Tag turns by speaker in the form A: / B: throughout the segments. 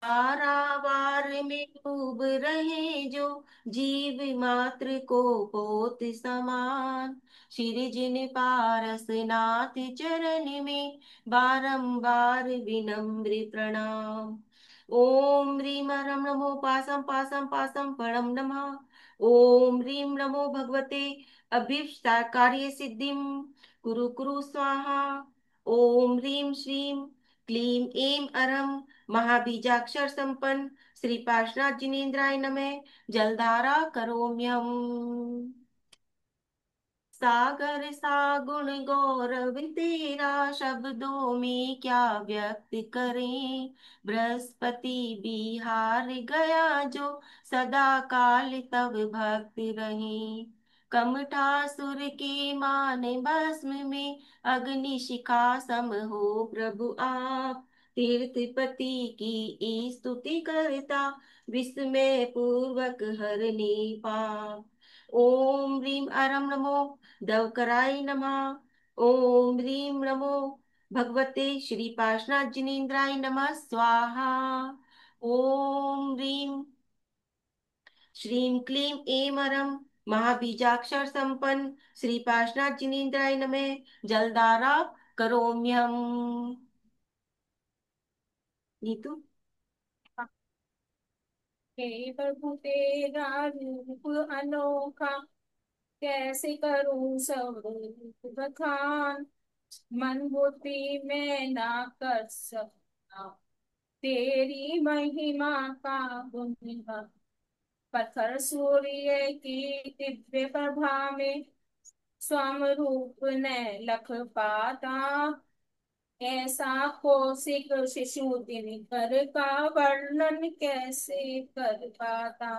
A: पारावार में डूब रहे जो जीव मात्र को पोत समान। श्री जिन पारस नाथ चरण में बारंबार विनम्र प्रणाम। ओम ह्रीम ह्रम नमो पासम पासम पासम परम नमः। ओम ह्रीम नमो भगवते अभीष्टकार्य सिद्धिम कुरु कुरु स्वाहा। ओम ह्रीम श्रीम क्लीम ऐं अरहम महाबीजाक्षर संपन्न श्री पार्श्वनाथ जिनेन्द्राय नमः। जलधारा करोम्यहम्। सागर सागुण गौरव तेरा शब्दों में क्या व्यक्त करें। बृहस्पति बिहार गया जो सदा काल तब भक्त रहे। कमठासुर के मान भस्म में अग्नि शिखा सम हो प्रभु आप। तीर्थपति की स्तुति करता विस्मय पूर्वक हरने पाप। ओम ह्रीम अरम नमो दवकराय नमः। ओम ह्रीं नमो भगवते श्री पार्श्वनाथ जिनेन्द्राय नमः स्वाहा। ओम ह्रीं श्रीं क्लीं ऐं अरं महाबीजाक्षर संपन्न श्री पार्श्वनाथ जिनेन्द्राय नमः। जलधारा करोम्यहम्। नीतू।
B: हे प्रभु तेरा रूप अनोखा, कैसे करूं स्वरूप बखान। मन बुद्धि में ना कर सकता तेरी महिमा का गुणगान। पत्थर सूर्य की दिव्य प्रभा में स्वरूप ने लख पाता। ऐसा कौशिक शिशु दिनकर का वर्णन कैसे कर पाता।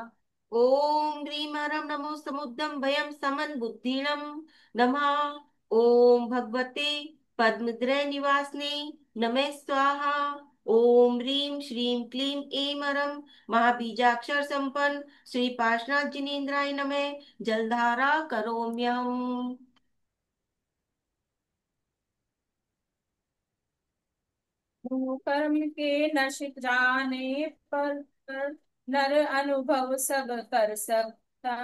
A: ओम ह्रीं ह्रं नमो समुद्रं भयं समन बुद्धिनं नमः। ओम भगवते पद्मद्रय निवासने नमः स्वाहा। ओम ह्रीं श्रीं क्लीं ऐं अरं महाबीजाक्षर संपन्न श्री पार्श्वनाथ जिनेन्द्राय नमः। जलधारा करोम्यहम्।
B: कर्म के नश जाने पर नर अनुभव सब कर सकता।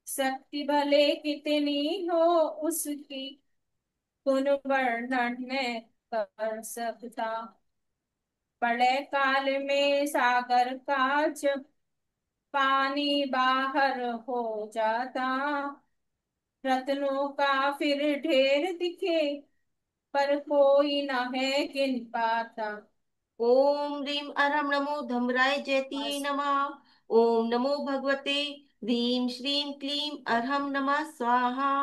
B: शक्ति भले कितनी हो उसकी गुण वर्णन में कर सकता। प्रलय काल में सागर का जब पानी बाहर हो जाता। रत्नों का फिर ढेर दिखे पर कोई न है गिन पाता।
A: ओम ह्रीं अरं नमो धमराय जयति
B: बस
A: नमः। ओम नमो भगवते ह्रीं श्रीं क्लीं अरहं नमः स्वाहा।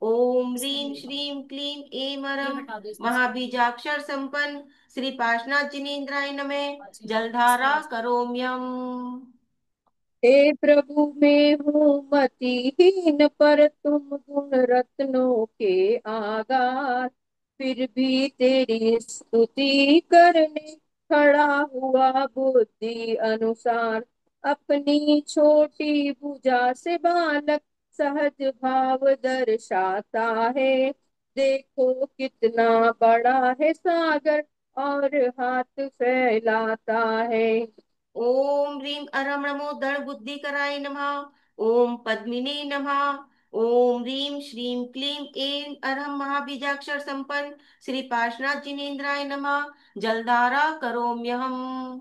A: ओम ह्रीं श्रीं क्लीं ऐं
B: ये
A: अरं
B: हटा दो इसमें से।
A: महाबीजाक्षर संपन्न श्री पार्श्वनाथ जिनेन्द्राय नमः। जलधारा करोम्यम।
C: हे प्रभु मैं हूँ मतिहीन पर तुम गुण रत्नों के आगार। फिर भी तेरी स्तुति करने खड़ा हुआ बुद्धि अनुसार। अपनी छोटी भुजा से बालक सहज भाव दर्शाता है। देखो कितना बड़ा है सागर और हाथ फैलाता है।
A: ओम ह्रीं अरं नमो दृढ़ बुद्धि कराय नमः। ओम पद्मिनी नमः। ओम ह्रीं श्रीं क्लीं ऐं अरहं महाबीजाक्षर संपन्न श्री पार्श्वनाथ जिनेन्द्राय नमः। जलधारा करोम्यहम्।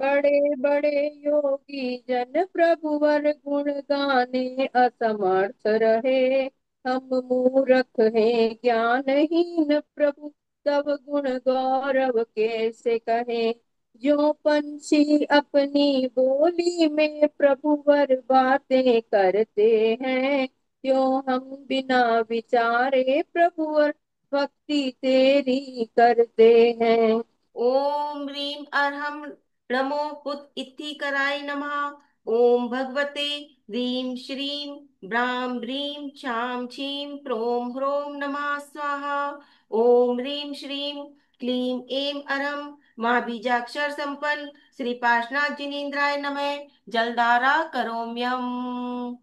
C: बड़े बड़े योगी जन प्रभुवर गुण गाने असमर्थ रहे। हम मूर्ख हैं ज्ञानहीन प्रभु तब गुण गौरव कैसे कहे। जो पंछी अपनी बोली में प्रभुवर बातें करते हैं, त्यों हम बिना विचारे प्रभुवर भक्ति तेरी करते हैं।
A: ओम ह्रीं अरहं नमो पुत इति कराय नमः। ओम भगवते ह्रीं श्रीं ब्रां ह्रीं छां छीं प्रों ह्रों नमः स्वाहा। ओम ह्रीं श्रीं क्लीं ऐं अरं महाबीजाक्षर संपन्न श्री पार्श्वनाथ जिनेन्द्राय नमः। जलधारा करोम्यहम्।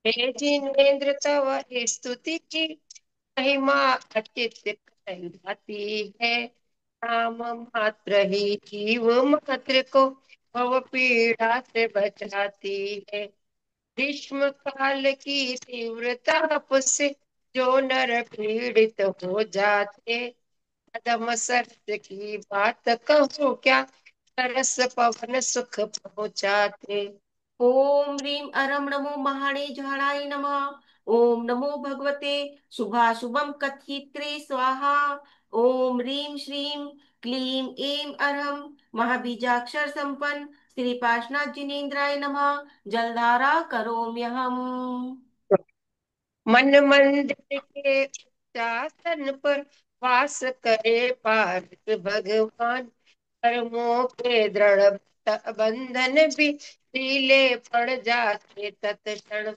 C: हे जिनेन्द्र तव स्तुति की महिमा अचित कहलाती है। नाम मात्र ही जीव मात्र को भव पीड़ा से बचाती है। ग्रीष्म काल की तीव्र ताप से जो नर पीड़ित हो जाते, कदम सर्द की बात कहो क्या, सरस पवन सुख पहुँचाते।
A: ओम ह्रीं अरं नमो महाणे झाड़ाय नमः। ओम नमो भगवते शुभाशुभम कथित्रे स्वाहा। ओम ह्रीं श्रीं क्लीं ऐं अरहं महाबीजाक्षर संपन्न श्री पार्श्वनाथ जिनेन्द्राय नमः। जलधारा करोम्यहम्।
C: मन मंदिर के उच्चासन पर वास करे पार्थ भगवान, कर्मों के दृढ़ बंधन भी ढीले पड़ जाते तत्क्षण।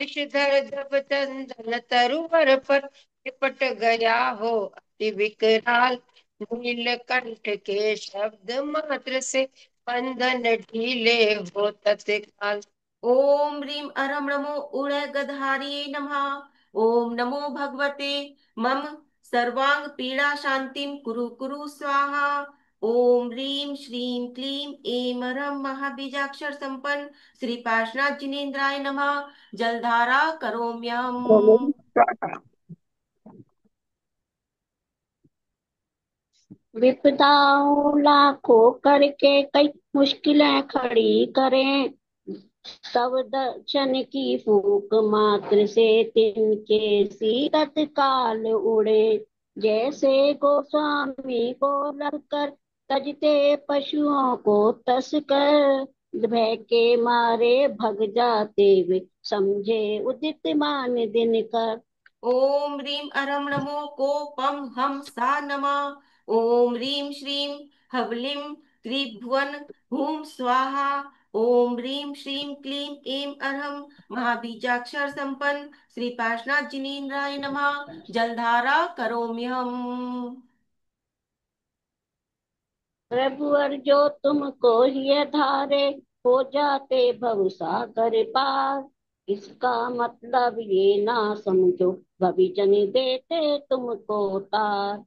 C: विषधर जब चंदन तरुवर पर लिपट गया हो अति विकराल, नीलकंठ के शब्द मात्र से बंधन ढीले हो तत्काल।
A: ओम ह्रीं अरं नमो उड़गधारिये नमः। ओम नमो भगवते मम सर्वांग पीड़ा शांतिं कुरु कुरु स्वाहा। ओम ह्रीं श्रीं क्लीं ऐं अरहं महाबीजाक्षर संपन्न श्री पार्श्वनाथ जिनेन्द्राय नमः। जलधारा करोम्यहम्।
D: विपदाओं लाखों करके कई मुश्किलें खड़ी करें, सब दर्शन की फूक मात्र से तिनके सी तत्काल उड़े। जैसे गोस्वामी को रखकर तजते पशुओं को तस्कर, भय के मारे भग जाते वे समझे उदित मान दिनकर।
A: ओम ह्रीं अरं नमो कोपम हम सा नमः। ओम ह्रीं श्रीं हवलीं त्रिभुवन हुम स्वाहा। ओम ह्रीं श्रीं क्लीं ऐं अरहं महाबीजाक्षर संपन्न श्री पार्श्वनाथ जिनेन्द्राय नमः। जलधारा करोम्यहम्।
D: प्रभु अर जो तुमको ही धारे, हो जाते भव सागर पार। इसका मतलब ये ना समझो भविजन देते तुमको तार।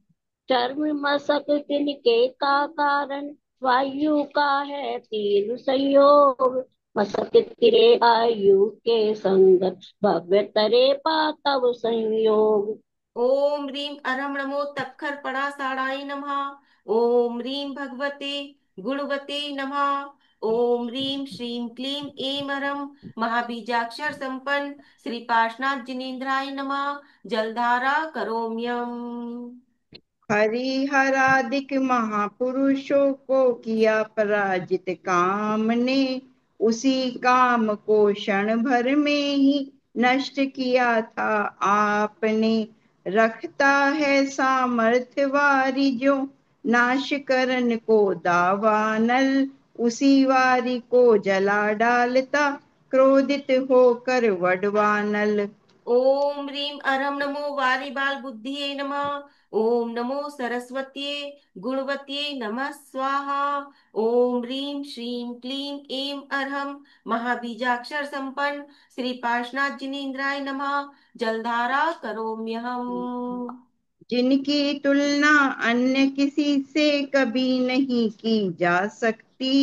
D: चर्म मसक तिनके का कारण, वायु का है तीर संयोग। मसक तिरे आयु के संगत, भव्य तरे पातव संयोग।
A: ओम ह्रीं अरं नमो तक्खर पड़ा साड़ाय नमः। ओम ह्रीं भगवते गुणवते नमः। ओम ह्रीं श्रीं क्लीं ऐं अरहं महाबीजाक्षर संपन्न श्री पार्श्वनाथ जिनेन्द्राय नमः। जलधारा करोम्यम्।
E: हरिहरादिक महापुरुषों को किया पराजित काम ने, उसी काम को क्षण भर में ही नष्ट किया था आपने। रखता है सामर्थ्यवारी जो नाश करन को दावानल, उसी वारी को जला डालता क्रोधित होकर वडवानल।
A: ओम ह्रीं अरं नमो वारिबाल बुद्धिये नमः। ओम नमो सरस्वत्ये गुणवत्ये नमः स्वाहा। ओम ह्रीं श्रीं क्लीं ऐं अरहं महाबीजाक्षर संपन्न श्री पार्श्वनाथ जिनेन्द्राय नमः। जलधारा करोम्यहम्।
E: जिनकी तुलना अन्य किसी से कभी नहीं की जा सकती,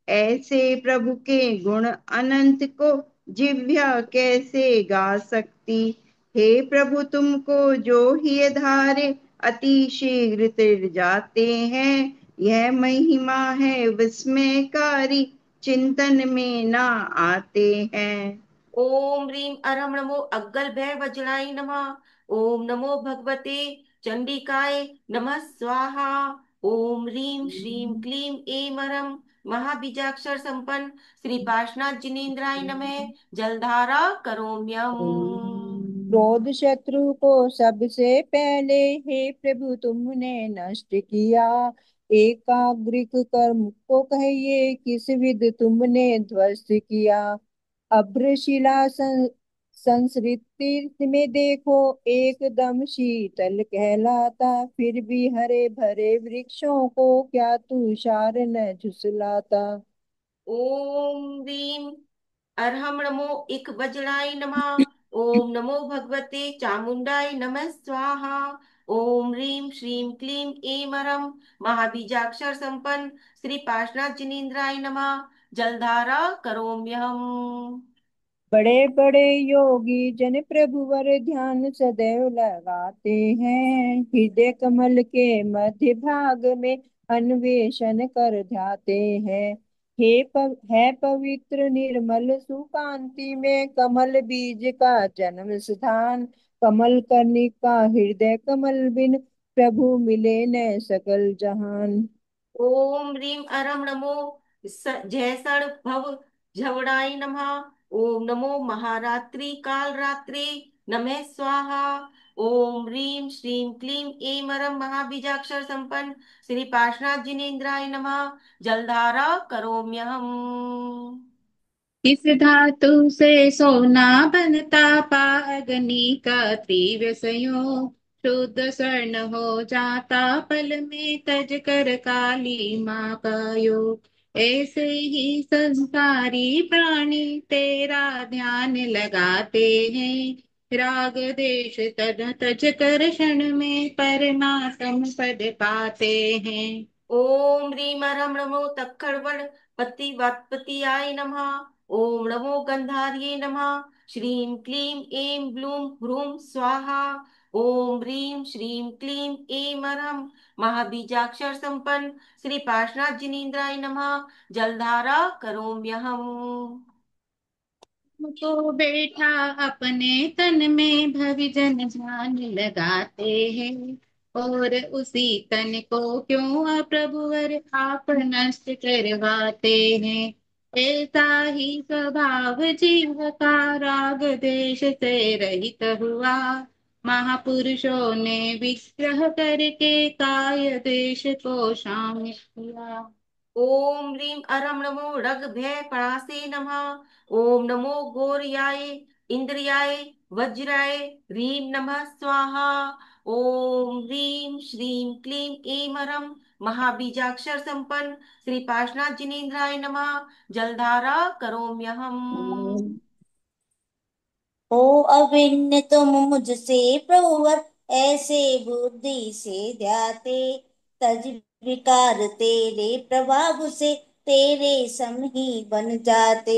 E: ऐसे प्रभु के गुण अनंत को जिह्वा कैसे गा सकती। हे प्रभु तुमको जो ही धारे अति शीघ्र तिर जाते हैं, यह महिमा है विस्मयकारी चिंतन में ना आते हैं।
A: ओम ह्रीं अरं नमो अग्गल भय वज्राय नमः। ओम नमो भगवते चंडिकाय नमः स्वाहा। ओम ह्रीं श्रीं क्लीं ऐं अरहं महाबीजाक्षर संपन्न श्री पार्श्वनाथ जिनेन्द्राय नमः। जलधारा करोम्यम्।
F: क्रोध शत्रु को सबसे पहले हे प्रभु तुमने नष्ट किया। एकाग्रिक कर्म को कहिए किस विध तुमने ध्वस्त किया। अभ्रशिला संस्कृति में देखो एकदम शीतल कहलाता, फिर भी हरे भरे वृक्षों को क्या तुषार न झुसलाता।
A: ओम ह्रीं अरहं नमो इक वज्राय नमः। ओम नमो भगवते चामुंडाय नमः स्वाहा। ओम ह्रीं श्रीं क्लीं ऐं महाबीजाक्षर संपन्न श्री पार्श्वनाथ जिनेन्द्राय नमः। जलधारा करोम्यहम्।
F: बड़े बड़े योगी जन प्रभु वर ध्यान सदैव लगाते हैं, हृदय कमल के मध्य भाग में अन्वेषण कर ध्याते हैं। है पवित्र निर्मल सुकांति में कमल बीज का जन्म स्थान, कमल कर्णिका हृदय कमल बिन प्रभु मिले न सकल जहान।
A: ओम ह्रीं अरम नमो जयसण भव झवड़ाई नमः। ओम नमो महारात्रि काल रात्रि नमः स्वाहा। ओम ह्रीं श्रीं क्लीं ऐं महाबीजाक्षर संपन्न श्री पार्श्वनाथ जिनेन्द्राय नमः। जलधारा करोम्यहम्।
B: किस धातु से सोना बनता, पागनी का तीव्र संयोग, शुद्ध स्वर्ण हो जाता पल में, तज कर काली माँ का योग। ऐसे ही संसारी प्राणी तेरा ध्यान लगाते हैं, राग देश तन तज कर क्षण में परमात्म पद पाते हैं।
A: ओम ह्रीं नमो तक्खड़वण पति वात्पतियाय नमः। ओम नमो गंधार्ये नमः। श्रीं क्लीं ऐं ब्लूं ह्रूं स्वाहा। ओम ह्रीं श्रीं क्लीं ऐं महाबीजाक्षर संपन्न श्री पार्श्वनाथ जिनेन्द्राय नमः। जलधारा करोम्यहम्।
B: तो बैठा अपने तन में भविजन ध्यान लगाते हैं, और उसी तन को क्यों प्रभुवर आप नष्ट करवाते हैं। ऐसा ही स्वभाव जीव का, राग देश से रहित हुआ, महापुरुषों ने विग्रह करके काय देश को शामिल किया।
A: ओम ह्रीं अरम नमो रग भय परासे नमः। ओम नमो गौरयाय इंद्रियाय वज्राय ह्रीं नमः स्वाहा। ओम ह्रीं श्रीं क्लीं ऐं महाबीजाक्षर संपन्न श्री पार्श्वनाथ जिनेन्द्राय नमः। जलधारा करोम्यहम्।
G: हो अभिन्न तुम मुझसे प्रभुवर, ऐसे बुद्धि से ध्याते, तज विकार तेरे प्रभाव से तेरे सम ही बन जाते।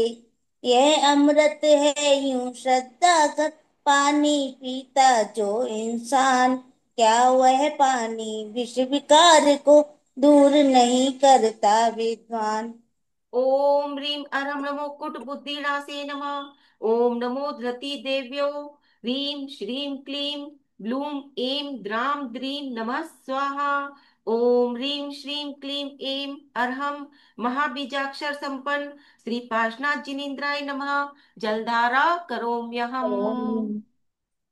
G: यह अमृत है यूं श्रद्धा कर पानी पीता जो इंसान, क्या वह पानी विष विकार को दूर नहीं करता विद्वान।
A: ओम ह्रीं अरं नमो कुट बुद्धिनाशे नमः। ओम नमो धृति देव्यो ह्रीं श्रीं क्लीं ब्लूं ऐं द्रां द्रीं नमः स्वाहा। ओम ह्रीं श्रीं क्लीं ऐं अर्हं महाबीजाक्षर संपन्न श्री पार्श्वनाथ जिनेन्द्राय नमः। जलधारा करोम्यहम्।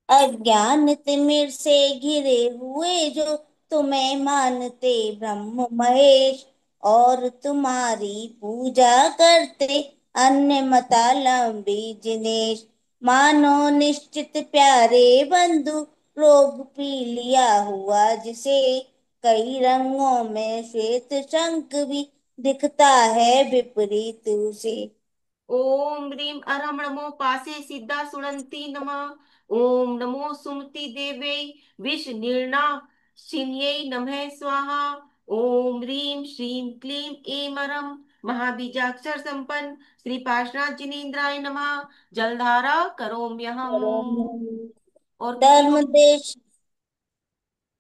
G: अज्ञान तिमिर से घिरे हुए जो तुम्हें मानते ब्रह्म महेश, और तुम्हारी पूजा करते अन्य मतालंबी जिनेश। मानो निश्चित प्यारे बंधु, रोग पी लिया हुआ जिसे, कई रंगों में श्वेत शंख भी दिखता है विपरीत उसे।
A: ओम ह्रीं अरं नमो पासे सिद्धा सुनंती नमः। ओम नमो सुमति देव्यै विष निर्णा शिन्यै नमः स्वाहा। ओम ह्रीं श्रीं क्लीं ऐं महाबीजाक्षर संपन्न श्री पार्श्वनाथ जिनेन्द्राय नमः। जलधारा करोम्यहम्। और किसी को।
G: धर्म देश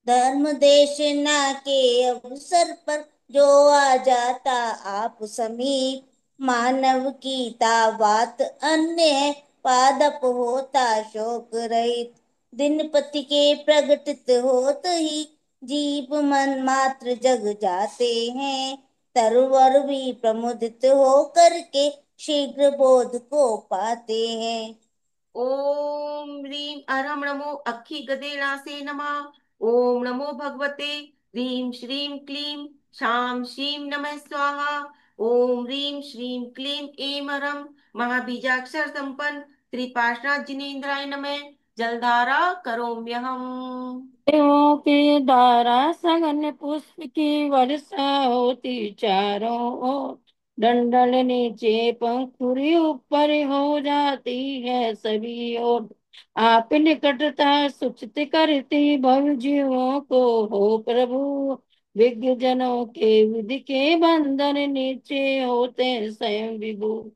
G: धर्म देशना के अवसर पर जो आ जाता आप समीप, मानव की बात अन्य है, पादप होता शोक रहित। दिनपति के प्रगटित होत ही जीव मन मात्र जग जाते हैं, तरवर भी प्रमुदित हो करके शीघ्र बोध को पाते हैं।
A: ओम ह्रीं अरं नमो अक्खी गदेनासे नमः। ओम नमो भगवते ह्रीं श्रीं क्लीं शां शीं नमः स्वाहा। ओम ह्रीं श्रीं क्लीं ऐं महाबीजाक्षर संपन्न श्री पार्श्वनाथ जिनेन्द्राय नमः। जलधारा करोम्यहम्।
H: देवों की धारा सघन पुष्प की वर्षा होती चारों ओर, डंडल नीचे पंखुड़ी ऊपर हो जाती है सभी ओर। आप निकटता सुचित करती भव जीवों को हो प्रभु। विज्ञ जनों के विधि के बंधन नीचे होते स्वयं विभु।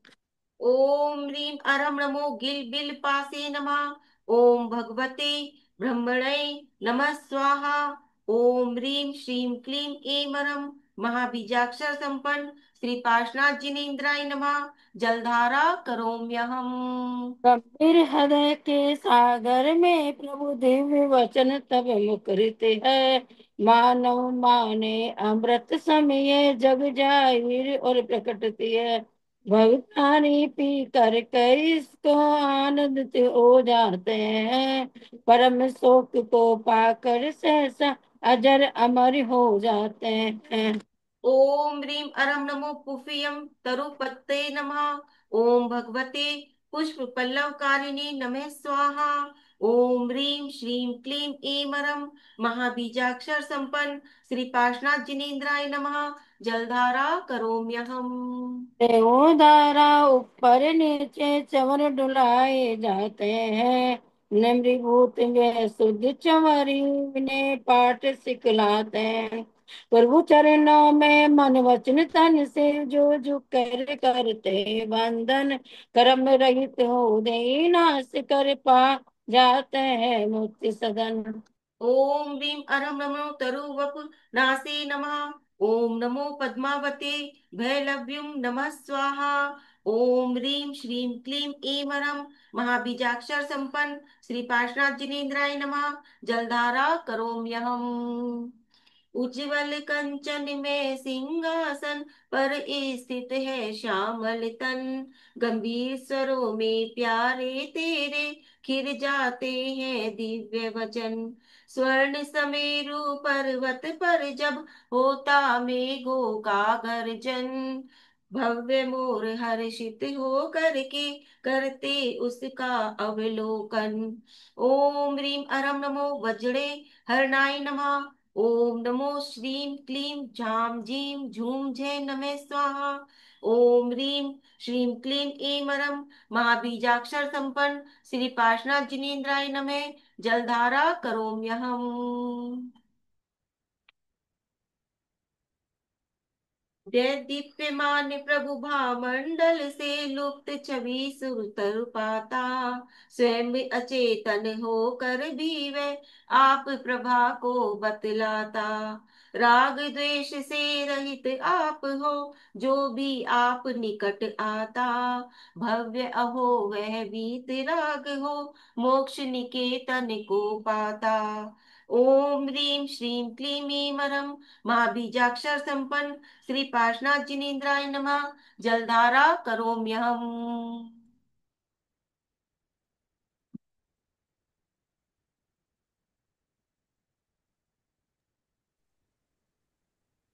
A: ओम ह्रीं अरं नमो गिल बिल पासे नमः। ओम भगवते ब्रह्मणे नमः स्वाहा। ओम ह्रीं श्रीं क्लीं ऐं मरं महाबीजाक्षर संपन्न श्री पार्श्वनाथ जिनेन्द्राय नमः। जलधारा करोम्यहम्।
H: गंभीर हृदय के सागर में प्रभु दिव्य वचन तब मुखरित है। मानव माने अमृत समय जग जाहिर और प्रकटती है। भविष्यवाणी पी कर इसको आनंदित हो जाते हैं। परम शोक को पाकर सहसा अजर अमर हो जाते हैं।
A: ओम ह्रीं अरं नमो पुफियं तरुपत्ते नमः। ओम भगवते पुष्प पल्लव कारिणी नमः स्वाहा। ओम ह्रीं श्रीं क्लीं ऐं मरं महाबीजाक्षर संपन्न श्री पार्श्वनाथ जिनेन्द्राय नमः। जलधारा करोम्यहम्।
H: देवोदारा ऊपर नीचे चवर डुलाए जाते हैं। निम्रभूत वे शुद्ध चंवरी ने पाठ सिखलाते हैं। प्रभु चरणों में मन वचन तन से जो जो कर करते बंधन। कर्म रहित हो दे नाश कर पा जाते हैं मुक्ति सदन।
A: ओम ह्रीं अरं नमो तरुवप नासे नमः। ओम नमो पद्मावते भैलव्युं नमः स्वाहा। ओम ह्रीं श्रीं क्लीं ऐं मरं महाबीजाक्षर संपन्न श्री पार्श्वनाथ जिनेन्द्राय नमः। जलधारा करोम्यहम्। उज्ज्वल कंचन में सिंहासन पर स्थित है श्यामल तन। गंभीर स्वरों में प्यारे तेरे खिर जाते हैं दिव्य वचन। स्वर्ण समेरु पर्वत पर जब होता मेघों का गर्जन। भव्य मोर हर्षित हो करके करते उसका अवलोकन। ओम ह्रीं अरं नमो वज्रे हरणाय नमः। ओम नमो श्रीं क्लीं झां झीं झूम जय नमः स्वाहा। ओम ह्रीं श्रीं क्लीं ऐं मरं महाबीजाक्षर संपन्न श्री पार्श्वनाथ जिनेन्द्राय नमः। जलधारा करोम्यहम्। जय दीप्यमान प्रभु भामंडल से लुप्त छवि सुरतर पाता। स्वयं अचेतन होकर भी वह आप प्रभा को बतलाता। राग द्वेष से रहित आप हो जो भी आप निकट आता। भव्य अहो वह वीत राग हो मोक्ष निकेतन को पाता। ओम ह्रीं श्रीं क्लीं ऐं मरं महाबीजाक्षर संपन्न श्री पार्श्वनाथ जिनेन्द्राय नमः। जलधारा करोम्यहम्।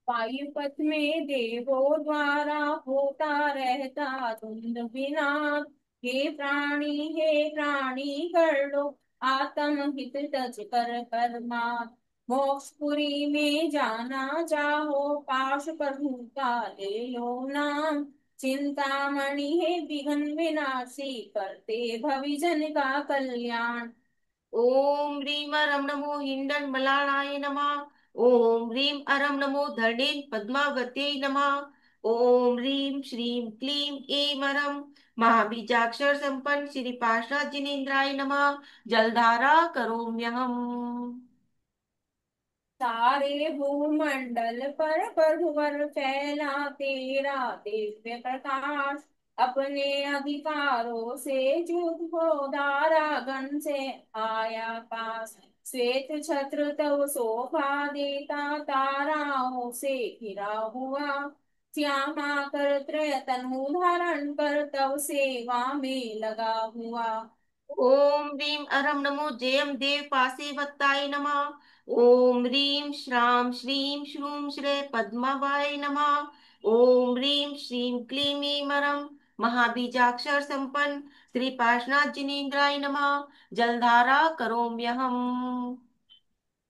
B: वायुपथ में देवों द्वारा होता रहता धुंध विनाद। हे प्राणी कर लो आत्म हित तज कर परमार्थ। मोक्षपुरी में जाना चाहो पाश प्रभु का ले लो नाम। चिंतामणि है विघ्न विनाशी करते भविजन का कल्याण।
A: ओम ह्रीं अरं नमो हिंडन मलाळाय नमः। ओम ह्रीं अरं नमो धरणेन पद्मावत्यै नमः। ओम ह्रीं श्रीं क्लीं ऐं मरं महाबीजाक्षर संपन्न श्री पार्श्वनाथ जिनेन्द्राय नमः। जलधारा करोम्यहम्।
B: सारे भूमंडल पर प्रभुवर फैला तेरा दिव्य प्रकाश। अपने अधिकारों से युद्ध हो दारागण से आया पास। श्वेत छत्र तव शोभा देता ताराओं से घिरा हुआ। श्यामा कर त्रय तनु धारण कर तव सेवा में लगा हुआ।
A: ओम ह्रीं अरं नमो जयम देव पासे वत्ताय नमः। ओम ह्रीं श्रां श्रीं श्रूं श्रे पद्मवाय नमः। ओम ह्रीं श्रीं क्लीं ऐं मरं महाबीजाक्षर संपन्न श्री पार्श्वनाथ जिनेन्द्राय नमः। जलधारा करोम्यहम्।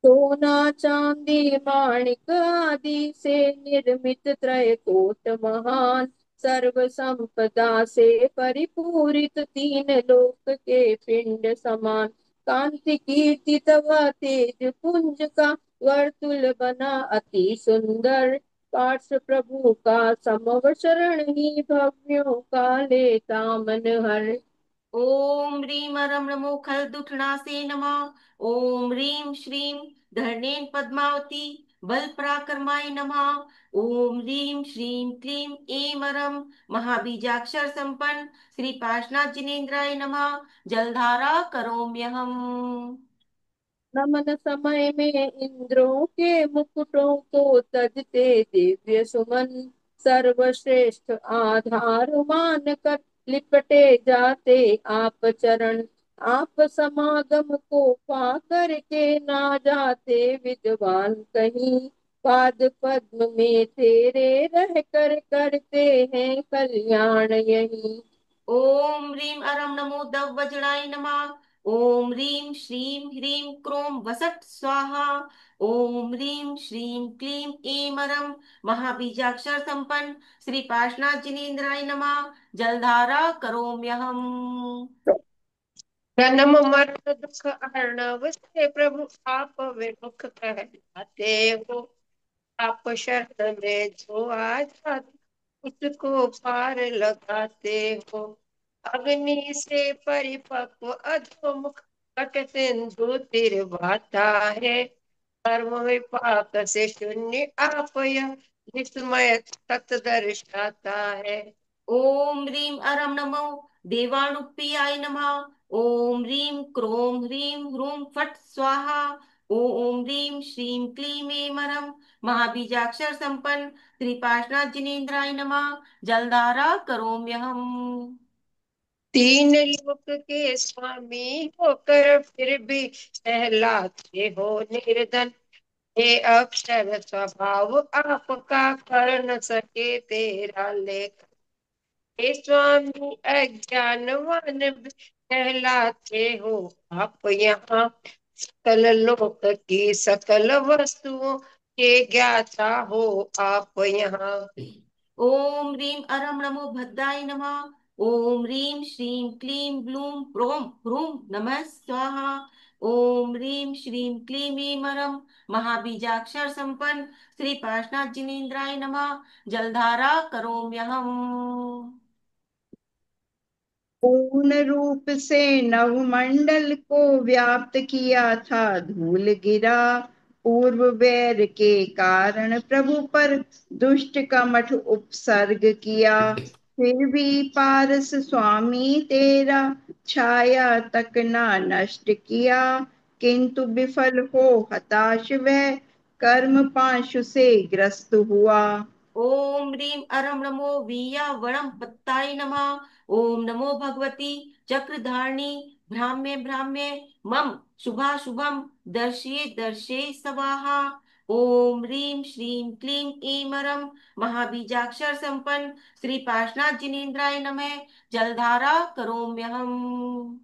B: सोना चांदी माणिक आदि से निर्मित त्रयकूट महान। सर्व संपदा से परिपूरित, तीन लोक के पिंड समान। कांति कीर्ति तवा तेज पुंज का, वर्तुल बना अति सुंदर। पार्श्व प्रभु का समव शरण ही, भव्यों का लेता मन हर।
A: ओम ह्रीं अरं नमो खलदुठनासे नमः। ओम ह्रीं श्रीं धरणेन पद्मावती बल पराक्रमाय नमः। ओम ह्रीं श्रीं क्लीं ऐं अरं महाबीजाक्षर संपन्न श्री पार्श्वनाथ जिनेन्द्राय नमः। जलधारा करोम्यहम्।
B: नमन समय में इंद्रों के मुकुटों को तजते दिव्य सुमन। सर्वश्रेष्ठ आधार मान कर लिपटे जाते आप चरण। आप समागम को पा करके ना जाते विद्वान कहीं। पाद पद्म में तेरे रह कर करते हैं कल्याण यही।
A: ओम ह्रीं अरं नमो दवज्राय नमः। ओम ह्रीं श्रीं ह्रीं क्रों वसट स्वाहा। ओम ह्रीं श्रीं क्लीं ऐं अरं महाबीजाक्षर संपन्न श्री पार्श्वनाथ जिनेन्द्राय नमः। जलधारा करोम्यहम्।
C: जन्म मरण दुख अर्णव से प्रभु आप विमुख कहलाते हो। आप शरण में जो आ जाते उसको पार लगाते हो। अग्नि से परिपक्व अधोमुख कट सिंधु तिरवाता है। कर्म विपाक से शून्य आप यह विस्मय सत दर्शाता है।
A: ओम ह्रीं अरं नमो देवाणुप्रियाय नमः। ओम ह्रीं क्रों ह्रीं ह्रूं फट् स्वाहा। ओम ह्रीं श्रीं क्लीं ऐं अरं महाबीजाक्षर संपन्न श्री पार्श्वनाथ जिनेन्द्राय नमः। जलधारा करोम्यहम्।
C: तीन लोक के स्वामी होकर फिर भी कहलाते हो निर्धन। हे अक्षर स्वभाव आपका कर न सके तेरा लेख। हे स्वामी अज्ञानवान भी कहलाते हो आप यहाँ। सकल लोक की सकल वस्तुओं के ज्ञाता हो आप यहाँ।
A: ओम ह्रीं अरं नमो भद्राय नमः। ओम ह्रीं श्रीं क्लीं ब्लूं प्रों ह्रूं नमः स्वाहा। ओम ह्रीं श्रीं क्लीं ऐं अरं महाबीजाक्षर संपन्न श्री पार्श्वनाथ जिनेन्द्राय नमः। जलधारा करोम्यहम्।
E: पूर्ण रूप से नवमंडल को व्याप्त किया था धूल गिरा। पूर्व वैर के कारण प्रभु पर दुष्ट का मठ उपसर्ग किया। फिर भी पारस स्वामी तेरा छाया तक ना नष्ट किया। किंतु विफल हो हताश वह कर्म पाशु से ग्रस्त हुआ।
A: ओम ह्रीं अरं नमो वीया वणं पत्ताय नमः। ओम नमो भगवती चक्रधारिणी भ्राम्ये भ्राम्ये मम शुभाशुभम दर्शये दर्शये स्वाहा। ओम ह्रीं श्रीं क्लीं ऐं अरं महाबीजाक्षर संपन्न श्री पार्श्वनाथ जिनेन्द्राय नमः। जलधारा करोम्यहम्।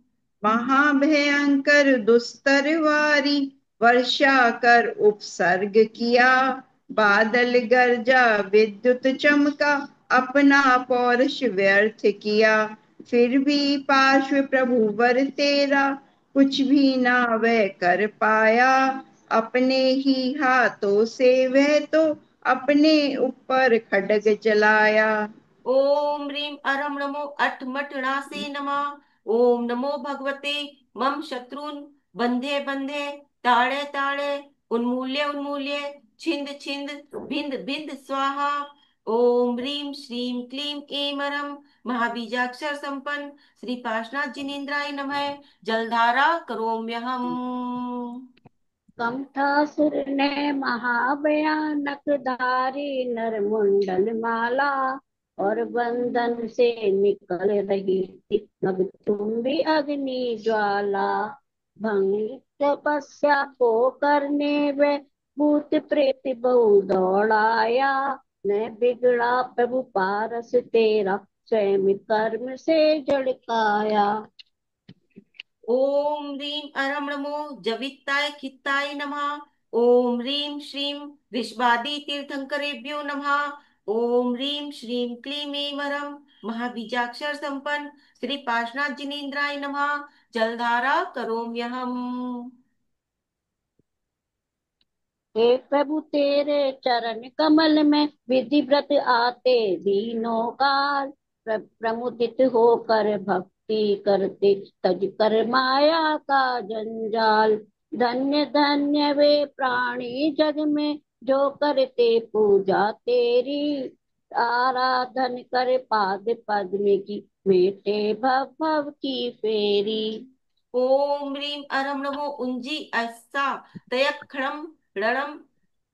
E: महाभयंकर दुस्तर वारी वर्षा कर उपसर्ग किया। बादल गरजा विद्युत चमका अपना पौरुष व्यर्थ किया। फिर भी पार्श्व प्रभु वर तेरा कुछ भी ना वह कर पाया। अपने ही हाथों से वह तो अपने ऊपर खड्ग चलाया।
A: ओम ह्रीं अरं नमो अठमठणासे नमः। ओम नमो भगवते मम शत्रुन बंधे बंधे ताड़े ताड़े उन्मूल्य उन्मूल्य छिंद छिंद भिंद भिंद स्वाहा। ओम ह्रीं श्रीं क्लीं ऐं अरं महाबीजाक्षर संपन्न श्री पार्श्वनाथ जिनेन्द्राय नमः। जलधारा करोम्यहम्।
D: कंठासुर ने महाभयानक धारी नरमुंडल माला, और बंधन से निकल रही थी नभतुंबी अग्नि ज्वाला। भंग तपस्या को करने वे भूत प्रेत बहु दौड़ाया। मैं बिगड़ा प्रभु पारस तेरा, स्वयं कर्म से झड़काया।
A: ओम ह्रीं अरं नमो जवित्ताय खित्ताय नमः। ओम ह्रीं श्रीं विश्वादी तीर्थंकरेभ्यो नमः। ओम ह्रीं श्रीं क्लीं ऐं ह्रम महाबीजाक्षर संपन्न श्री पार्श्वनाथ जिनेन्द्राय नमः। जलधारा करोम्यहम्।
D: हे प्रभु तेरे चरण कमल में विधि व्रत आते दीनों काल, प्रमुदित होकर भक्ति करते तज कर माया का जंजाल। धन्य धन्य वे प्राणी जग में जो करते पूजा तेरी, आराधन कर पाद पद्म की मेटे भव भव की फेरी।
A: ओम ह्रीं अरम नमो उंजी अस्सा तयक्षणम रणम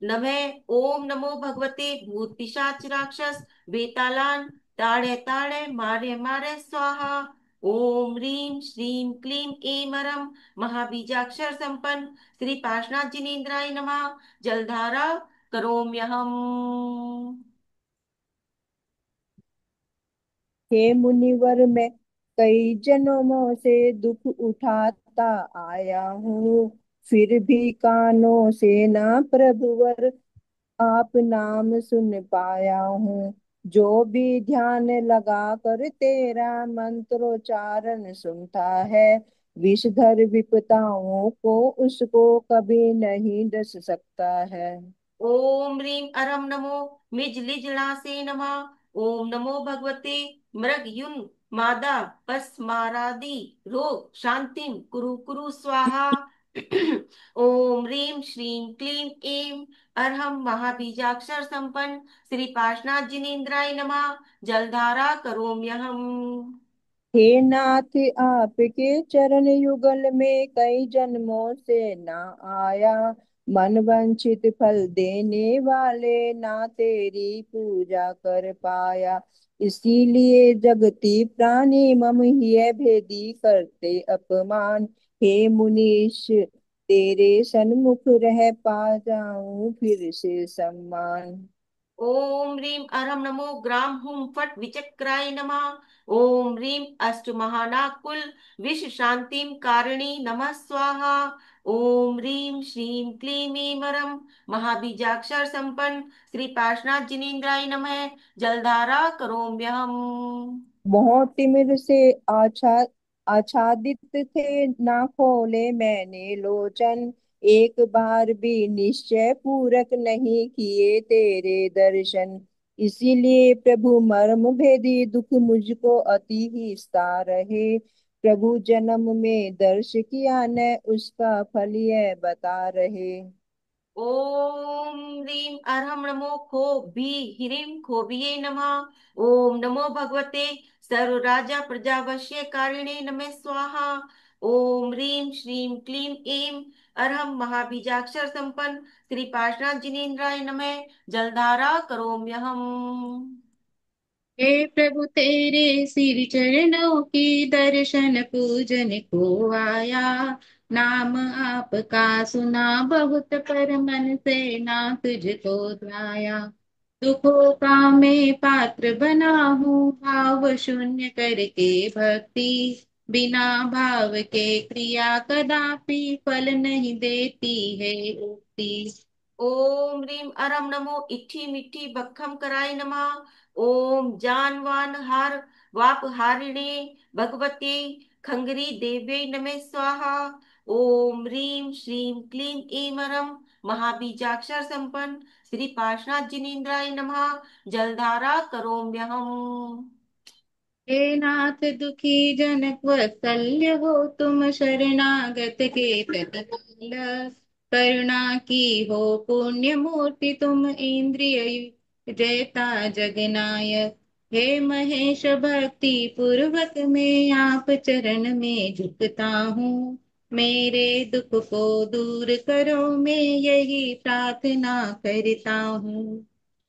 A: नमः। ओम नमो भगवते भूत पिशाच राक्षस बेतालान ताड़े ताड़े मारे मारे स्वाहा। ओम ह्रीं श्रीं क्लीं ऐं ह्रम महाबीजाक्षर संपन्न श्री पार्श्वनाथ जिनेन्द्राय नमः। जलधारा करोम्यहम्।
F: हे मुनिवर, मैं कई जन्मों से दुख उठाता आया हूँ, फिर भी कानों से ना प्रभुवर आप नाम सुन पाया हूँ। जो भी ध्यान लगा कर तेरा मंत्रोच्चारण सुनता है, विषधर विपदाओं को उसको कभी नहीं डस सकता है।
A: ओम ह्रीं अरम नमो मिजलिजलासे नमः। ओम नमो भगवते मृगयुन मादा पस्मारादि रोग शांतिम कुरु कुरु स्वाहा। ओम ह्रीं श्रीं क्लीं ऐं अरहम महाबीजाक्षर संपन्न श्री पार्श्वनाथ जिनेन्द्राय नमः। जलधारा करोम्यहम्।
F: हे नाथ, आपके चरण युगल में कई जन्मों से ना आया, मन वांछित फल देने वाले ना तेरी पूजा कर पाया। इसीलिए जगती प्राणी मम हिय भेदी करते अपमान। हे मुनीश, तेरे सन्मुख रह पा जाऊं फिर से सम्मान।
A: ओम ह्रीं अरम नमो ग्राम हुम फट विचक्राय नमः। ओम ह्रीं अष्ट महानाकुल विष शांतिम कारिणी नमः स्वाहा। ओम ह्रीं श्रीं क्लीं ऐं ह्रम महाबीजाक्षर संपन्न श्री पार्श्वनाथ जिनेन्द्राय नमः। जलधारा करोम्यहम्।
F: बहुत तिमिर से आच्छादित थे, ना खोले मैंने लोचन। एक बार भी निश्चय पूरक नहीं किए तेरे दर्शन। इसीलिए प्रभु मर्म भेदी दुख मुझको अति ही सता रहे। प्रभु जन्म में दर्श किया न उसका फल यह बता रहे।
A: ओम ह्रीं अरहम नमो खो भी ह्रीं खोबिये नमः। ओम नमो भगवते सर्व राजा प्रजावश्य कारिणे नमः स्वाहा। ओम ह्रीं श्रीं क्लीं ऐं अरहम महाबीजाक्षर संपन्न श्री पार्श्वनाथ जिनेन्द्राय नमः। जलधारा करोम्यहम्।
B: हे प्रभु तेरे सिर चरणों की दर्शन पूजन को आया, नाम आपका सुना बहुत पर मन से ना तुझको ध्याया। दुखों का मैं पात्र बना हूँ, भाव शून्य करके भक्ति, बिना भाव के क्रिया कदापि फल नहीं देती है उक्ति।
A: ओम ह्रीं अरम नमो इठी मिठी बखम कराय नमः। ओम जानवान हार वाप हारिणे भगवते खंगरी देव्यै नमः स्वाहा। ओम ह्रीं श्रीं क्लीं ऐं ह्रम महाबीजाक्षर संपन्न श्री पार्श्वनाथ जिनेन्द्राय नमः। जलधारा करोम्यहम्।
B: हे नाथ दुखी जनक वत्सल्य हो तुम, शरणागत के तत्काल करुणा की हो पुण्य मूर्ति तुम, इंद्रिय जयता जगनायक। हे महेश भक्ति पूर्वक मैं आप चरण में झुकता हूँ, मेरे दुख को दूर करो मैं यही प्रार्थना करता हूँ।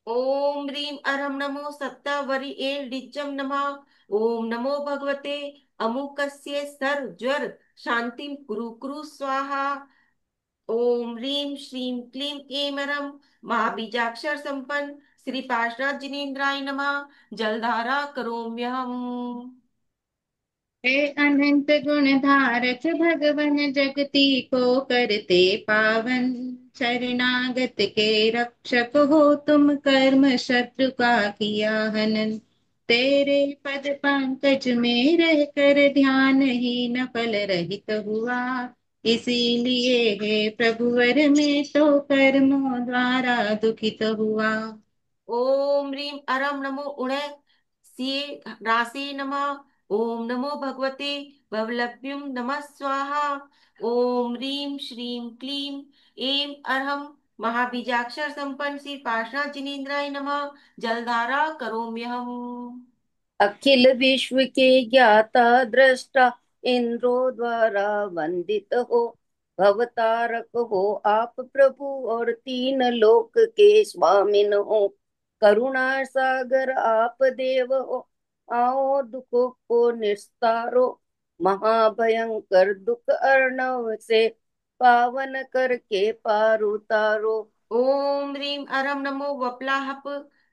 A: ओम ह्रीं अरम नमो सत्तावरी एल डिज्जम नमः। ओम नमो भगवते अमुकस्य सर ज्वर शांतिम कुरु कुरु स्वाहा। ओम ह्रीं श्रीं क्लीं ऐं ह्रम महाबीजाक्षर संपन्न श्री पार्श्वनाथ जिनेन्द्राय नमः। जलधारा करोम्यहम्।
B: हे अनंत गुण धारक भगवन, जगती को करते पावन, शरणागत के रक्षक हो तुम, कर्म शत्रु का किया हनन। तेरे पद पंकज में रह कर ध्यान ही न फल रहित हुआ। इसीलिए हे प्रभुवर में तो कर्मों द्वारा दुखित हुआ।
A: ओम ह्रीं अरम नमो उणय सिए राशि नमः। ओम नमो भगवते भवलभ्युम नमः स्वाहा। ओम ह्रीं श्रीं क्लीं ऐं अरहम महाबीजाक्षर संपन्न श्री पार्षद जिनेन्द्राय नमः। जलधारा करोम्यहम्।
H: अखिल विश्व के ज्ञाता दृष्टा, इंद्रो द्वारा वंदित हो। भवतारक हो आप प्रभु, और तीन लोक के स्वामिन हो। करुणा सागर आप देव हो, आओ दुखों को निस्तारो। महाभयंकर दुख अर्णव से, पावन करके पार उतारो।
A: ओम ह्रीं अरम नमो वप्लाहप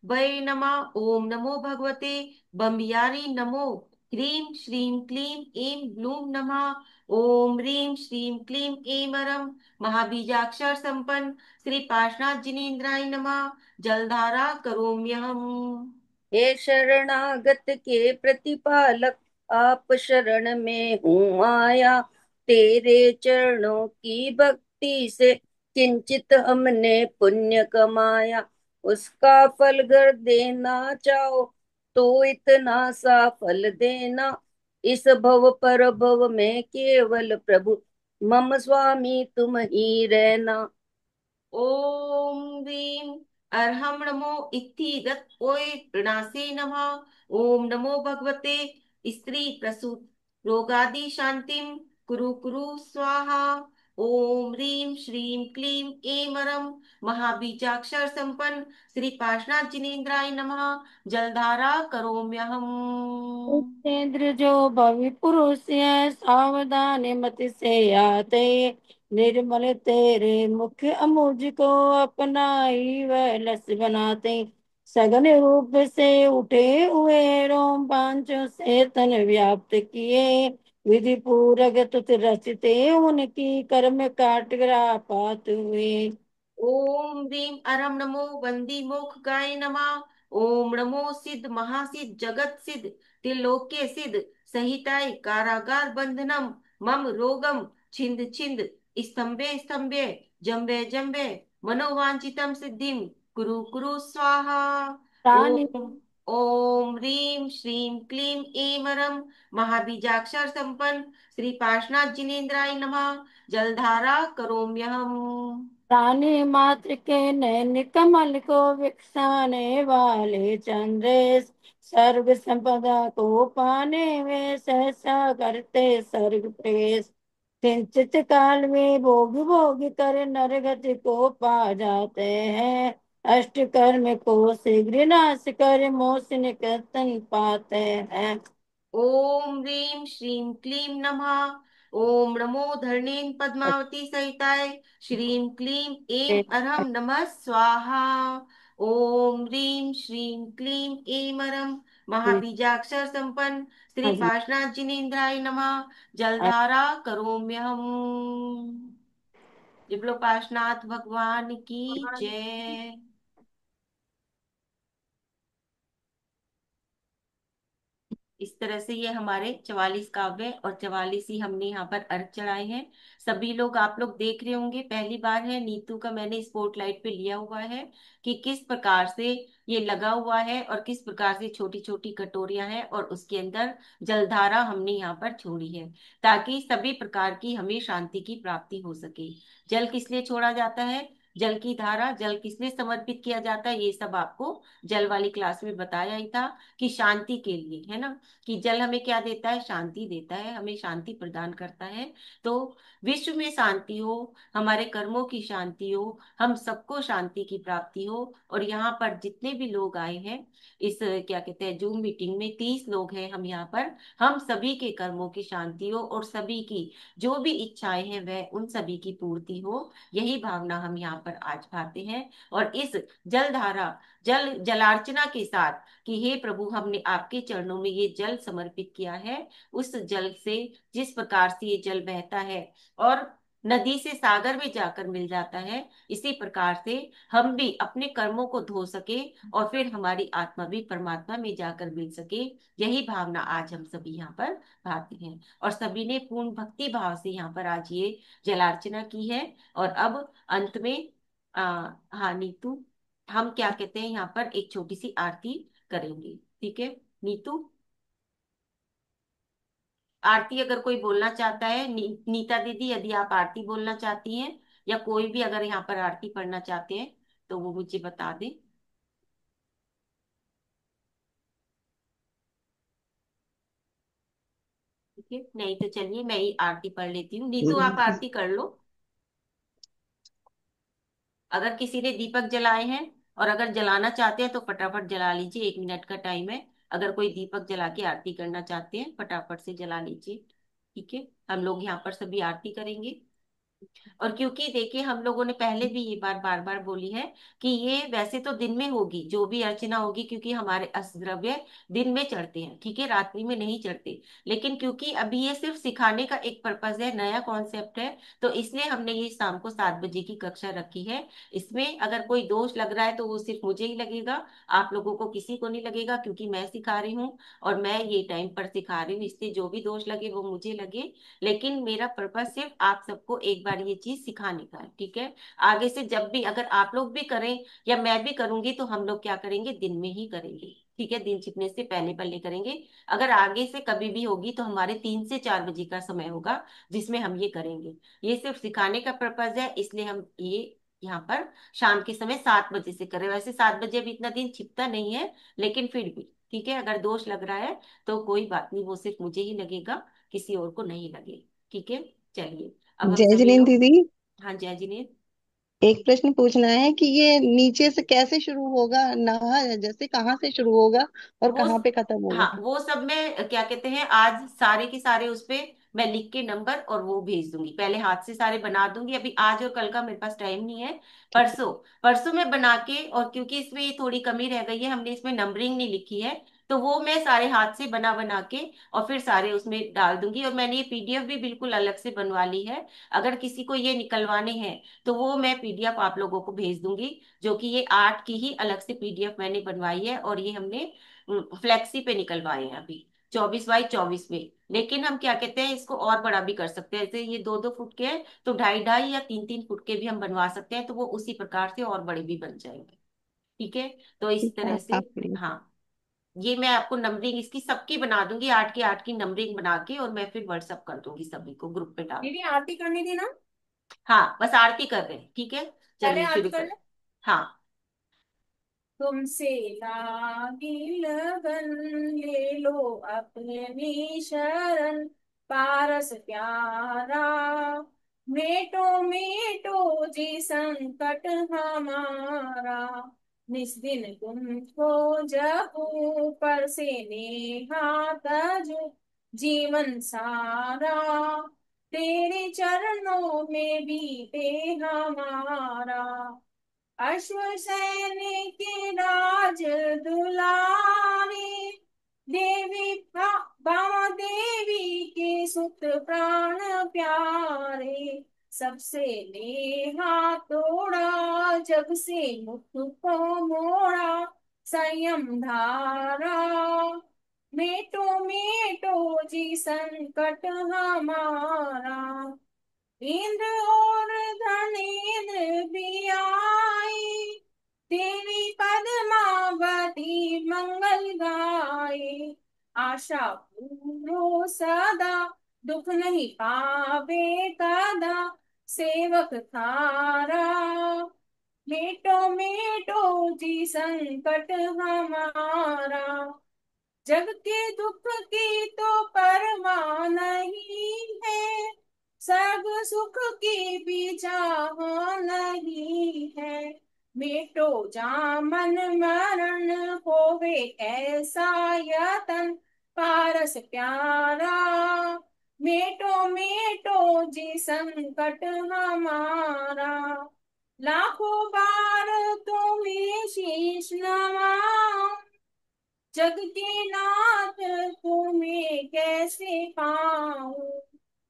A: वै नमः। ओम नमो भगवते बम्बियारी नमो। ह्रीं श्रीं क्लीं ऐं ब्लूं नमः। ओम ह्रीं श्रीं क्लीं ऐं अरम महाबीजाक्षर संपन्न श्री पार्श्वनाथ जिनेन्द्राय नमः। जलधारा करोम्यहम्।
H: हे शरणागत के प्रतिपालक, आप शरण में हूँ आया। तेरे चरणों की भक्ति से किंचित हमने पुण्य कमाया। उसका फल घर देना चाहो तो इतना सा फल देना। इस भव पर भव में केवल प्रभु मम स्वामी तुम ही रहना।
A: ओम ह्रीं अर्हं नमो इत्थि ओय प्रणासे नमः। ओम नमो भगवते स्त्री प्रसूत रोगादि शांतिम कुरु कुरु स्वाहा। ओम ह्रीं श्रीं क्लीं ऐं अरं महाबीजाक्षर संपन्न श्री पार्श्वनाथ जिनेन्द्राय नमः। जलधारा करोम्यहम्।
H: जितेंद्र जो भवि पुरुष है, सावधान मत से आते। निर्मल तेरे मुख अमुज को अपनाई वह लस बनाते। सघन रूप से उठे हुए रोम पांचों से तन व्याप्त किए। विधि पूरक तुत रचते उनकी कर्म काट ग्रा पात हुए।
A: ओम ह्रीं अरम नमो वंदी मोख गाय नमः। ओम नमो सिद्ध महासिद्ध जगत सिद्ध त्रिलोक्य सिद्ध सहिताय कारागार बंधनम मम रोगम छिंद छिंद स्तंभे स्तंभे जम्बे जम्बे मनोवांछितम सिद्धिम कुरु कुरु स्वाहा।
H: प्राणी
A: ओम ओम ह्रीं श्रीं क्लीं ऐं अरं महाबीजाक्षर संपन्न श्री पार्श्वनाथ जिनेन्द्राय नमः। जलधारा करोम्यहम्।
H: प्राणी मात्र के नैन कमल को विकसाने वाले चंद्रेश, सर्व संपदा को पाने में सहसा करते सर्ग प्रेस। किंचित काल में भोग भोग कर नरगति को पा जाते हैं। अष्ट कर्म को शीघ्र नाश कर मोक्ष निकटन पाते हैं।
A: ओम ह्रीं श्रीं क्लीं नमः। ओम नमो धरणीं पद्मावती सहिताय श्रीं क्लीं ऐं अरहं नमः स्वाहा। ओम ह्रीं श्रीं क्लीं ऐं अरहं महाबीजाक्षर संपन्न श्री पार्श्वनाथ जिनेन्द्राय नमः। जलधारा करोम्यहम्। दिव्य पार्श्वनाथ भगवान की जय। इस तरह से ये हमारे 44 काव्य और 44 ही हमने यहाँ पर अर्घ चढ़ाए हैं। सभी लोग आप लोग देख रहे होंगे, पहली बार है नीतू का मैंने स्पॉटलाइट पे लिया हुआ है कि किस प्रकार से ये लगा हुआ है और किस प्रकार से छोटी छोटी कटोरियां हैं और उसके अंदर जलधारा हमने यहाँ पर छोड़ी है, ताकि सभी प्रकार की हमें शांति की प्राप्ति हो सके। जल किस लिए छोड़ा जाता है, जल की धारा, जल किस लिए समर्पित किया जाता है, ये सब आपको जल वाली क्लास में बताया ही था कि शांति के लिए, है ना। कि जल हमें क्या देता है, शांति देता है, हमें शांति प्रदान करता है। तो विश्व में शांति हो, हमारे कर्मों की शांति हो, हम सबको शांति की प्राप्ति हो। और यहाँ पर जितने भी लोग आए हैं इस क्या कहते हैं जूम मीटिंग में, 30 लोग हैं हम यहाँ पर, हम सभी के कर्मों की शांति हो और सभी की जो भी इच्छाएं हैं वह उन सभी की पूर्ति हो, यही भावना हम यहाँ पर आज पाते हैं। और इस जलधारा जलार्चना के साथ कि हे प्रभु, हमने आपके चरणों में ये जल समर्पित किया है, उस जल से जिस प्रकार से ये जल बहता है और नदी से सागर में जाकर मिल जाता है, इसी प्रकार से हम भी अपने कर्मों को धो सके और फिर हमारी आत्मा भी परमात्मा में जाकर मिल सके। यही भावना आज हम सभी यहाँ पर भाते हैं, और सभी ने पूर्ण भक्ति भाव से यहाँ पर आज ये जलार्चना की है। और अब अंत में हाँ नीतू, हम क्या कहते हैं, यहाँ पर एक छोटी सी आरती करेंगे, ठीक है नीतू? आरती अगर कोई बोलना चाहता है, नीता दीदी यदि आप आरती बोलना चाहती हैं, या कोई भी अगर यहाँ पर आरती पढ़ना चाहते हैं तो वो मुझे बता दें। ठीक है, नहीं तो चलिए मैं ही आरती पढ़ लेती हूँ। नीतू आप आरती कर लो। अगर किसी ने दीपक जलाए हैं और अगर जलाना चाहते हैं तो फटाफट जला लीजिए, 1 मिनट का टाइम है। अगर कोई दीपक जला के आरती करना चाहते हैं फटाफट से जला लीजिए। ठीक है, हम लोग यहाँ पर सभी आरती करेंगे। और क्योंकि देखिए हम लोगों ने पहले भी ये बात बार बार बोली है कि ये वैसे तो दिन में होगी जो भी अर्चना होगी, क्योंकि हमारे अष्टद्रव्य दिन में चढ़ते हैं, ठीक है, रात्रि में नहीं चढ़ते। लेकिन क्योंकि अभी ये सिर्फ सिखाने का एक पर्पज है, नया कॉन्सेप्ट है, तो इसलिए हमने ये शाम को 7 बजे की कक्षा रखी है। इसमें अगर कोई दोष लग रहा है तो वो सिर्फ मुझे ही लगेगा, आप लोगों को किसी को नहीं लगेगा, क्योंकि मैं सिखा रही हूँ और मैं ये टाइम पर सिखा रही हूँ, इसलिए जो भी दोष लगे वो मुझे लगे। लेकिन मेरा पर्पस सिर्फ आप सबको एक बार ये चीज सिखाने का है, ठीक है। आगे से जब भी अगर आप लोग भी करें या मैं भी करूंगी तो हम लोग क्या करेंगे, दिन में ही करेंगे, ठीक है, दिन छिपने से पहले पहले करेंगे। अगर आगे से कभी भी होगी तो हमारे 3 से 4 बजे का समय होगा जिसमें हम ये करेंगे। ये सिर्फ सिखाने का पर्पज है, इसलिए हम ये यहाँ पर शाम के समय 7 बजे से करें। वैसे 7 बजे भी इतना दिन छिपता नहीं है, लेकिन फिर भी ठीक है, अगर दोष लग रहा है तो कोई बात नहीं, वो सिर्फ मुझे ही लगेगा, किसी और को नहीं लगे, ठीक है। चलिए अब हम
I: जय
A: सभी
I: जिनेन्द्र
A: लोग।
I: दीदी,
A: हाँ जय जिनेन्द्र।
I: एक प्रश्न पूछना है कि ये नीचे से कैसे शुरू होगा, नहा जैसे कहाँ से शुरू होगा और
A: वो
I: कहाँ पे खत्म
A: हाँ,
I: होगा?
A: वो सब मैं क्या कहते हैं आज सारे के सारे उस पे मैं लिख के नंबर और वो भेज दूंगी, पहले हाथ से सारे बना दूंगी। अभी आज और कल का मेरे पास टाइम नहीं है।
I: ठीक है।
A: परसों परसों में बना के, और क्योंकि इसमें ये थोड़ी कमी रह गई है, हमने इसमें नंबरिंग नहीं लिखी है, तो वो मैं सारे हाथ से बना बना के और फिर सारे उसमें डाल दूंगी। और मैंने ये पीडीएफ भी बिल्कुल अलग से बनवा ली है, अगर किसी को ये निकलवाने हैं तो वो मैं पीडीएफ आप लोगों को भेज दूंगी, जो कि ये 8 की ही अलग से पीडीएफ मैंने बनवाई है। और ये हमने फ्लेक्सी पे निकलवाए हैं अभी, 24 बाई 24 में। लेकिन हम क्या कहते हैं, इसको और बड़ा भी कर सकते हैं, जैसे ये 2-2 फुट के हैं तो 2.5-2.5 या 3-3 फुट के भी हम बनवा सकते हैं, तो वो उसी प्रकार से और बड़े भी बन जाएंगे, ठीक है। तो
I: ठीक
A: इस
I: है,
A: तरह से
I: आप लिए।
A: हाँ, ये मैं आपको नंबरिंग इसकी सबकी बना दूंगी, 8 की 8 की नंबरिंग बना के, और मैं फिर व्हाट्सअप कर दूंगी सभी को ग्रुप पे डाल
H: दीदी
A: के।
H: आरती करनी थी ना?
A: हाँ बस आरती कर रहे हैं, ठीक है।
H: पहले
A: चलिए
H: आरती
A: शुरू
H: कर
A: कर।
H: ले।
A: हाँ।
H: तुमसे लागी लगन, ले लो अपनी शरण, पारस प्यारा, मेटो मेटो जी संकट हमारा, निस्दिन तुमको जपू पर से नेहा तजु, जीवन सारा तेरे चरणों में बीते हमारा, अश्वशयन के राज दुलारी, देवी बामा देवी के सुत प्राण प्यारे, सबसे नेहा तोड़ा जग से मुख को मोड़ा, संयम धारा, मेटो मेटो जी संकट हमारा, इंद्र और धनेन्द्र भी आए, देवी पद्मावती मंगल गाए, आशा पूरो सदा, दुख नहीं पावे कदा, सेवक थारा, मेटो मेटो जी संकट हमारा, जग के दुख की तो परवाह नहीं है, सब सुख की भी चाह नहीं है, मेटो जामन मरण होवे ऐसा यतन, पारस प्यारा, मेटो मेटो जी संकट हमारा, लाखों बार तुम्हें शीश नवाऊं, जग के नाथ तुम्हें कैसे पाऊं,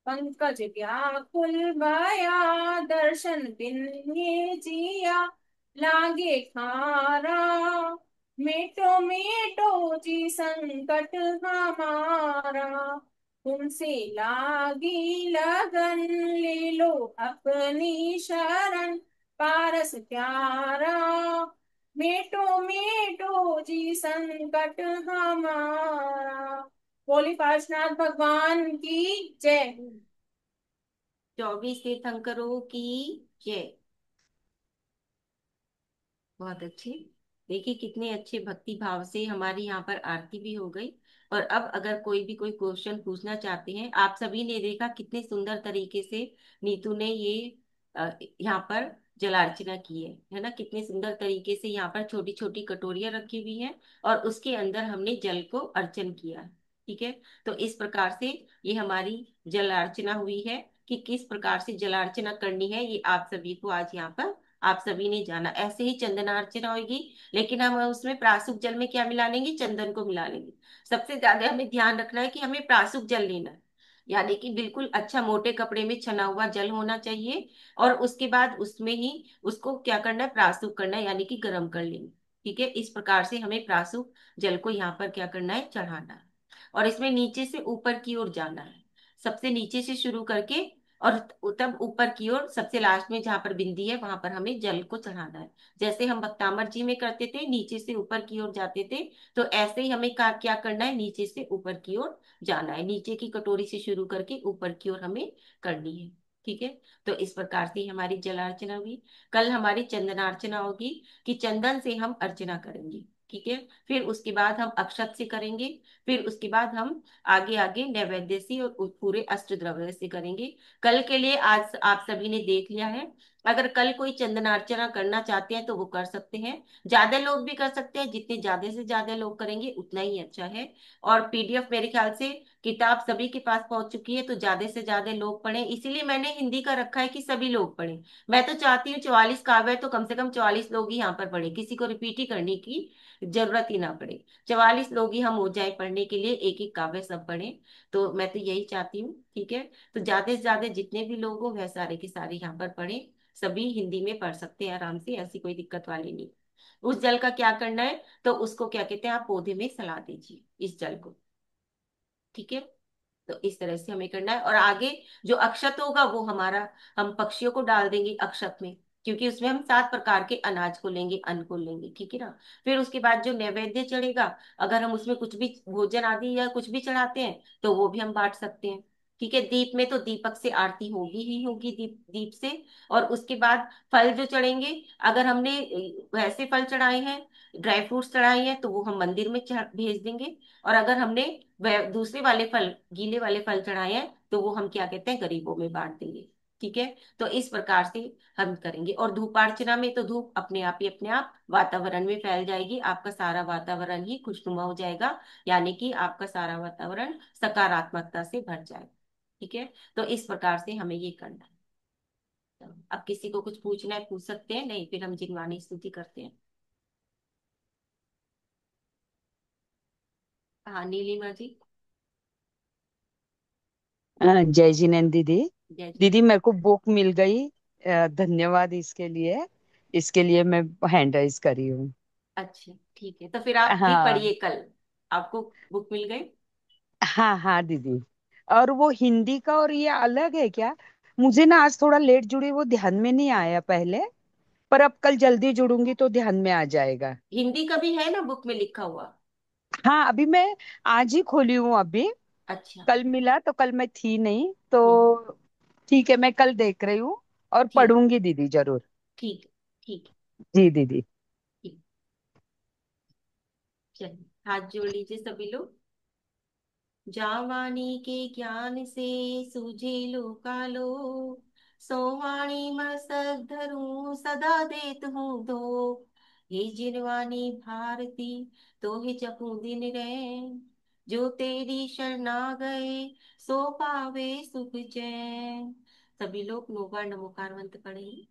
B: पंकज व्याकुल भया दर्शन बिन ये जिया लागे खारा। मेटो मेटो जी संकट हमारा, तुमसे लागी लगन ले लो अपनी शरण पारस प्यारा। मेटो मेटो जी संकट हमारा। बोली पार्शनाथ भगवान की जय।
A: 24 तीर्थंकरों की जय। बहुत अच्छे। देखिए कितने अच्छे भक्ति भाव से हमारी यहाँ पर आरती भी हो गई। और अब अगर कोई भी कोई क्वेश्चन पूछना चाहते हैं, आप सभी ने देखा कितने सुंदर तरीके से नीतू ने ये यहाँ पर जलार्चना की है ना। कितने सुंदर तरीके से यहाँ पर छोटी छोटी कटोरियां रखी हुई हैं और उसके अंदर हमने जल को अर्चन किया है। ठीक है। तो इस प्रकार से ये हमारी जलार्चना हुई है। कि किस प्रकार से जलार्चना करनी है ये आप सभी को आज यहाँ पर आप सभी ने जाना। ऐसे ही चंदनार्चना होगी, लेकिन हम उसमें प्रासुक जल में क्या मिला लेंगे, चंदन को मिला लेंगे। सबसे ज्यादा हमें ध्यान रखना है कि हमें प्रासुक जल लेना है, यानी कि बिल्कुल अच्छा मोटे कपड़े में छना हुआ जल होना चाहिए। और उसके बाद उसमें ही उसको क्या करना है, प्रासुक करना है, यानी कि गर्म कर लेंगे। ठीक है। इस प्रकार से हमें प्रासुक जल को यहाँ पर क्या करना है, चढ़ाना है। और इसमें नीचे से ऊपर की ओर जाना है, सबसे नीचे से शुरू करके और तब ऊपर की ओर सबसे लास्ट में जहां पर बिंदी है वहां पर हमें जल को चढ़ाना है। जैसे हम भक्तामर जी में करते थे, नीचे से ऊपर की ओर जाते थे, तो ऐसे ही हमें क्या करना है, नीचे से ऊपर की ओर जाना है। नीचे की कटोरी से शुरू करके ऊपर की ओर हमें करनी है। ठीक है। तो इस प्रकार से हमारी जलार्चना हुई। कल हमारी चंदनार्चना होगी कि चंदन से हम अर्चना करेंगे। ठीक है। फिर उसके बाद हम अक्षत से करेंगे। फिर उसके बाद हम आगे आगे नैवेद्य से और पूरे अष्ट द्रव्य से करेंगे। कल के लिए आज आप सभी ने देख लिया है। अगर कल कोई चंदनार्चना करना चाहते हैं तो वो कर सकते हैं। ज्यादा लोग भी कर सकते हैं, जितने ज्यादा से ज्यादा लोग करेंगे उतना ही अच्छा है। और पीडीएफ मेरे ख्याल से किताब सभी के पास पहुंच चुकी है, तो ज्यादा से ज्यादा लोग पढ़ें, इसीलिए मैंने हिंदी का रखा है कि सभी लोग पढ़ें। मैं तो चाहती हूँ 44 काव्य है तो कम से कम 44 लोग ही यहाँ पर पढ़े, किसी को रिपीट ही करने की जरूरत ही ना पड़े। 44 लोग ही हम हो जाए पढ़ने के लिए, एक एक काव्य सब पढ़े। तो मैं तो यही चाहती हूँ। ठीक है। तो ज्यादा से ज्यादा जितने भी लोग हो वह सारे के सारे यहाँ पर पढ़े। सभी हिंदी में पढ़ सकते हैं आराम से, ऐसी कोई दिक्कत वाली नहीं। उस जल का क्या करना है, तो उसको क्या कहते हैं, आप पौधे में सला दीजिए इस जल को। ठीक है। तो इस तरह से हमें करना है। और आगे जो अक्षत होगा वो हमारा, हम पक्षियों को डाल देंगे अक्षत में, क्योंकि उसमें हम 7 प्रकार के अनाज को लेंगे, अन्न को लेंगे। ठीक है ना। फिर उसके बाद जो नैवेद्य चढ़ेगा, अगर हम उसमें कुछ भी भोजन आदि या कुछ भी चढ़ाते हैं तो वो भी हम बांट सकते हैं। ठीक है। दीप में तो दीपक से आरती होगी ही होगी, दीप दीप से। और उसके बाद फल जो चढ़ेंगे, अगर हमने वैसे फल चढ़ाए हैं, ड्राई फ्रूट्स चढ़ाए हैं, तो वो हम मंदिर में भेज देंगे। और अगर हमने वह दूसरे वाले फल, गीले वाले फल चढ़ाए हैं, तो वो हम क्या कहते हैं, गरीबों में बांट देंगे। ठीक है। तो इस प्रकार से हम करेंगे। और धूपार्चना में तो धूप अपने आप ही अपने आप वातावरण में फैल जाएगी, आपका सारा वातावरण ही खुशनुमा हो जाएगा, यानी कि आपका सारा वातावरण सकारात्मकता से भर जाएगा। ठीक है। तो इस प्रकार से हमें ये करना है। तो अब किसी को कुछ पूछना है पूछ सकते हैं, नहीं फिर हम जिनवानी स्तुति करते हैं। हाँ नीलिमा जी।
J: जय जिनेन्द्र दीदी।
A: जय जी।
J: दीदी मेरे को बुक मिल गई। धन्यवाद इसके लिए। इसके लिए मैं हैंड राइज करी हूँ।
A: अच्छा ठीक है, तो फिर आप भी
J: हाँ
A: पढ़िए कल, आपको बुक मिल गई।
J: हाँ हाँ दीदी। और वो हिंदी का और ये अलग है क्या? मुझे ना आज थोड़ा लेट जुड़ी, वो ध्यान में नहीं आया पहले। पर अब कल जल्दी जुड़ूंगी तो ध्यान में आ जाएगा।
A: हिंदी का भी है ना बुक में लिखा हुआ।
J: हाँ अभी मैं आज ही खोली हूँ अभी।
A: अच्छा।
J: कल मिला तो कल मैं थी नहीं
A: हम्म।
J: तो। ठीक है, मैं कल देख रही हूँ और
A: ठीक।
J: पढ़ूंगी दीदी जरूर।
A: ठीक। ठीक।
J: जी दीदी।
A: ठीक। चलिए हाथ जोड़ लीजिए सभी लोग। जावानी के ज्ञान से सूझे लो कालो, सोवाणी मस्तक धरूं सदा देत हूँ दो। हे जिनवानी भारती, तो ही जपू दिन रैन, जो तेरी शरणा गए सो पावे सुख चैन। सभी लोग नौबार नमोकार मंत्र पढ़ेंगे।